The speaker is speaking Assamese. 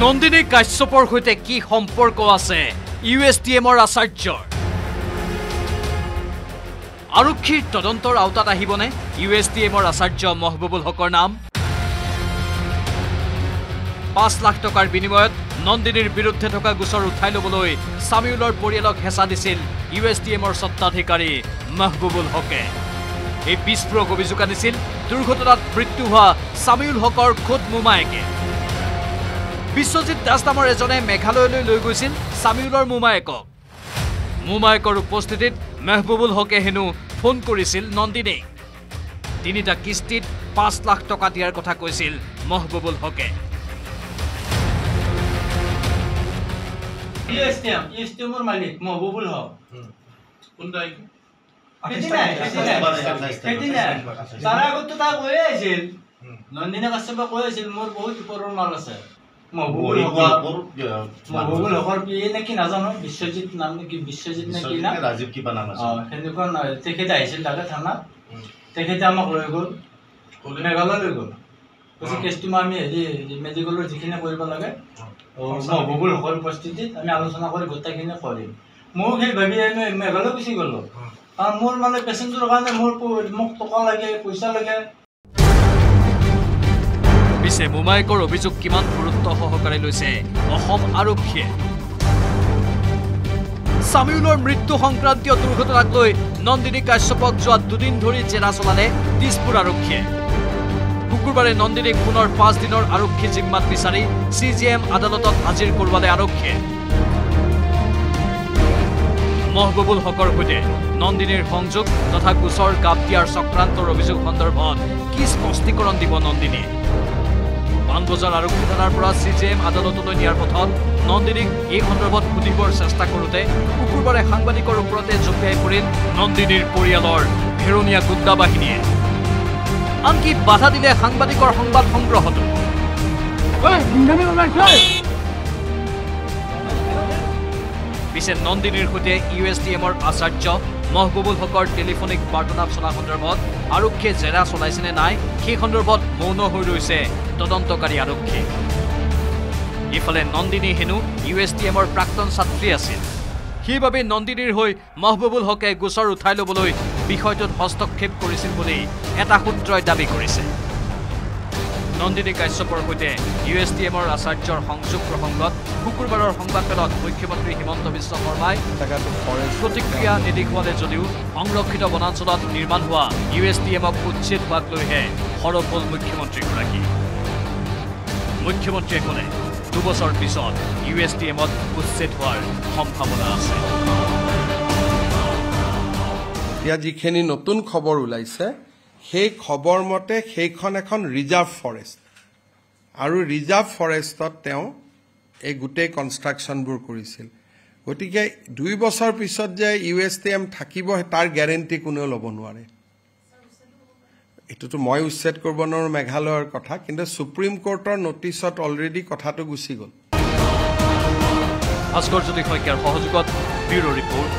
নন্দিনী কাশ্যপৰ সৈতে কি সম্পৰ্ক আছে ইউএছটিএমৰ আচাৰ্যৰ আৰক্ষীৰ তদন্তৰ আওতাত আহিবনে ইউএছটিএমৰ আচাৰ্য মহবুবুল হকৰ নাম 5 লাখ টকাৰ বিনিময়ত নন্দিনীৰ বিৰুদ্ধে থকা গোচৰ উঠাই লবলৈ সামিউলৰ পৰিয়ালক হেঁচা দিছিল ইউএছটিএমৰ সত্তাধিকাৰী মহবুবুল হকে এই বিস্ফোৰক অভিযোগ আনিছিল দুৰ্ঘটনাত মৃত্যু হোৱা সামিউল হকৰ খোদ মোমায়েকে বিশ্বজিৎ দাস নামৰ এজনে মেঘালয়লৈ লৈ গৈছিল সামিউলৰ মোমায়েকৰ উপস্থিতিত মহবুবুল হকে হেনো ফোন কৰিছিল নন্দিনী তিনিটা কিস্তিত 5 লাখ টকা দিয়াৰ কথা কৈছিল মহবুবুল হকে ইউএছটিএমৰ মালিক মহবুবুল হক কোনটাই তাৰ আগত তা কৈ আছিল নন্দিনী কাশ্যপে কৈ আছিল মোৰ বহুত ওপৰৰ মাল আছে মহবুবুল হকৰ পিয়ে নেকি নাজানো বিশ্বজিৎ নাম নেকি বিশ্বজিৎ নেকি না ৰাজীৱ কিবা নাম আছে সেনেকুৱা নহয় তেখেতে আহিছিল তাকে থানা তেখেতে আমাক লৈ গ'ল মেঘালয় লৈ গ'ল কৈছে কেছটো আমি মেডিকেলৰ যিখিনি কৰিব লাগে মহবুবুল হকৰ উপস্থিতিত আমি আলোচনা কৰি গোটেইখিনি কৰিম মই সেই ভাবি আমি মেঘালয় গুচি গ'লো কাৰণ মোৰ মানে পেচেণ্টৰ কাৰণে মোক টকা লাগে পইচা লাগে পিছে মোমায়েকৰ অভিযোগ কিমান গুৰুত্ব সহকাৰে লৈছে অসম আৰক্ষীয়ে সামিউলৰ মৃত্যু সংক্ৰান্তীয় দুৰ্ঘটনাক লৈ নন্দিনী কাশ্যপক যোৱা দুদিন ধৰি জেৰা চলালে দিছপুৰ আৰক্ষীয়ে শুকুৰবাৰে নন্দিনীক পুনৰ 5 দিনৰ আৰক্ষী জিম্মাত বিচাৰি CJM আদালতত হাজিৰ কৰোৱালে আৰক্ষীয়ে মহবুবুল হকৰ সৈতে নন্দিনীৰ সংযোগ তথা গোচৰ গাপ দিয়াৰ চক্ৰান্তৰ অভিযোগ সন্দৰ্ভত কি স্পষ্টীকৰণ দিব নন্দিনী পানবজাৰ আৰক্ষী থানাৰ পৰা CJM আদালতলৈ নিয়াৰ পথত নন্দিনীক এই সন্দৰ্ভত সুধিবৰ চেষ্টা কৰোঁতে শুকুৰবাৰে সাংবাদিকৰ ওপৰতে জঁপিয়াই পৰিল নন্দিনীৰ পৰিয়ালৰ ঘেৰণীয়া গুণ্ডা বাহিনীয়ে আনকি বাধা দিলে সাংবাদিকৰ সংবাদ সংগ্ৰহতো পিছে নন্দিনীৰ সৈতে ইউএছটিএমৰ আচাৰ্য মহবুবুল হকৰ টেলিফোনিক বাৰ্তালাপ চলা সন্দৰ্ভত আৰক্ষীয়ে জেৰা চলাইছেনে নাই সেই সন্দৰ্ভত মৌন হৈ ৰৈছে তদন্তকাৰী আৰক্ষী ইফালে নন্দিনী হেনো ইউএছটিএমৰ প্ৰাক্তন ছাত্ৰী আছিল সেইবাবে নন্দিনীৰ হৈ মহবুবুল হকে গোচৰ উঠাই ল'বলৈ বিষয়টোত হস্তক্ষেপ কৰিছিল বুলি এটা সূত্ৰই দাবী কৰিছে নন্দিনী কাশ্যপৰ সৈতে ইউএছটিএমৰ আচাৰ্যৰ সংযোগ প্ৰসংগত শুকুৰবাৰৰ সংবাদমেলত মুখ্যমন্ত্ৰী হিমন্ত বিশ্ব শৰ্মাই প্ৰতিক্ৰিয়া নিৰ্দেশোৱালে যদিও সংৰক্ষিত বনাঞ্চলত নিৰ্মাণ হোৱা ইউএছটিএমক উচ্ছেদ হোৱাক লৈহে সৰব হ'ল মুখ্যমন্ত্ৰীয়ে ক'লে 2 বছৰ পিছত ইউএছটিএমত উচ্ছেদ হোৱাৰ সম্ভাৱনা আছে এতিয়া যিখিনি নতুন খবৰ ওলাইছে সেই খবৰ মতে সেইখন এখন ৰিজাৰ্ভ ফৰেষ্ট আৰু ৰিজাৰ্ভ ফৰেষ্টত তেওঁ এই গোটেই কনষ্ট্ৰাকশ্যনবোৰ কৰিছিল গতিকে 2 বছৰ পিছত যে ইউএছটিএম থাকিব তাৰ গ্যাৰেণ্টি কোনেও ল'ব নোৱাৰে এটোতো মই উচ্ছেদ কৰিব নোৱাৰো মেঘালয়ৰ কথা কিন্তু সুপ্ৰিম কোৰ্টৰ নটিছত অলৰেডি কথাটো গুচি গ'ল ভাস্কৰজ্যোতি শইকীয়াৰ সহযোগত ব্যুৰো ৰিপৰ্ট